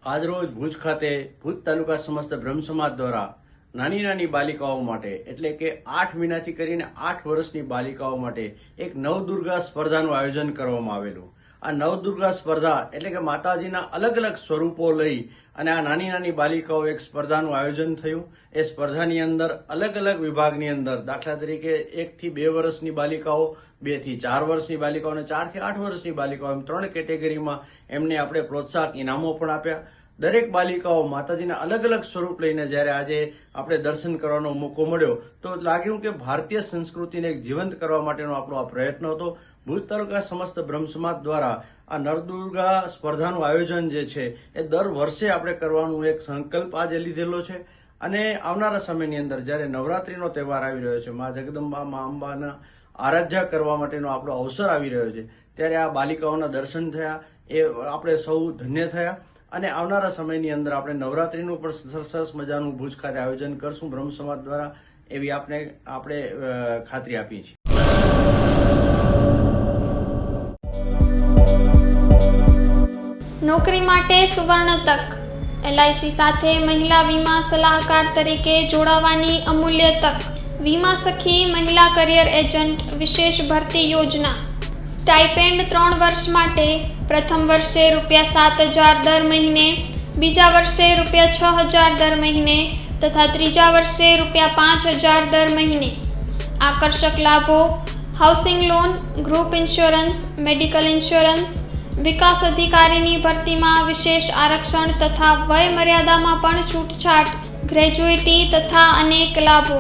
આજરોજ ભુજ ખાતે ભુજ તાલુકા સમસ્ત બ્રહ્મ સમાજ દ્વારા નાની નાની બાલિકાઓ માટે એટલે કે 8 મહિનાથી કરીને 8 વર્ષની બાલિકાઓ માટે એક નવદુર્ગા સ્પર્ધાનું આયોજન કરવામાં આવેલું। આ નવદુર્ગા સ્પર્ધા એટલે કે માતાજીના અલગ અલગ સ્વરૂપો લઈ અને આ નાની નાની બાલિકાઓ એક સ્પર્ધાનું આયોજન થયું। એ સ્પર્ધાની અંદર અલગ અલગ વિભાગની અંદર દાખલા તરીકે 1 થી 2 વર્ષની બાલિકાઓ, 2 થી 4 વર્ષની બાલિકાઓ અને 4 થી 8 વર્ષની બાલિકાઓ એમ 3 કેટેગરીમાં એમને આપણે પ્રોત્સાહક ઇનામો પણ આપ્યા। દરેક બાલિકાઓ માતાજીના અલગ અલગ સ્વરૂપ લઈને જ્યારે આજે આપણે દર્શન કરવાનો મોકો મળ્યો તો લાગ્યું કે ભારતીય સંસ્કૃતિને જીવંત કરવા માટેનો આપણો આ પ્રયત્ન હતો। ભુજ તાલુકા સમસ્ત બ્રહ્મ સમાજ દ્વારા આ નવદુર્ગા સ્પર્ધાનું આયોજન જે છે એ દર વર્ષે આપણે કરવાનું એક સંકલ્પ આજે લીધેલો છે અને આવનારા સમયની અંદર જ્યારે નવરાત્રીનો તહેવાર આવી રહ્યો છે, મા જગદંબા મા અંબાના આરાધ્યા કરવા માટેનો આપણો અવસર આવી રહ્યો છે, ત્યારે આ બાલિકાઓના દર્શન થયા, એ આપણે સૌ ધન્ય થયા અને આવનારા સમયની અંદર આપણે નવરાત્રીનું પણ સરસ મજાનું ભુજ ખાતે આયોજન કરશું બ્રહ્મ સમાજ દ્વારા, એવી આપણે ખાતરી આપી છે। નોકરી માટે સુવર્ણ તક। LIC સાથે મહિલા વીમા સલાહકાર તરીકે જોડાવાની અમૂલ્ય તક। વીમા સખી મહિલા કરિયર એજન્ટ વિશેષ ભરતી યોજના। સ્ટાઇપેન્ડ 3 વર્ષ માટે પ્રથમ વર્ષે ₹7,000 દર મહિને, બીજા વર્ષે ₹6,000 દર મહિને તથા ત્રીજા વર્ષે ₹5,000 દર મહિને। આકર્ષક લાભો: housing loan, group insurance, medical insurance, વિકાસ અધિકારીની ભરતીમાં વિશેષ આરક્ષણ તથા વય મર્યાદામાં પણ છૂટછાટ, ગ્રેજ્યુઇટી તથા અનેક લાભો।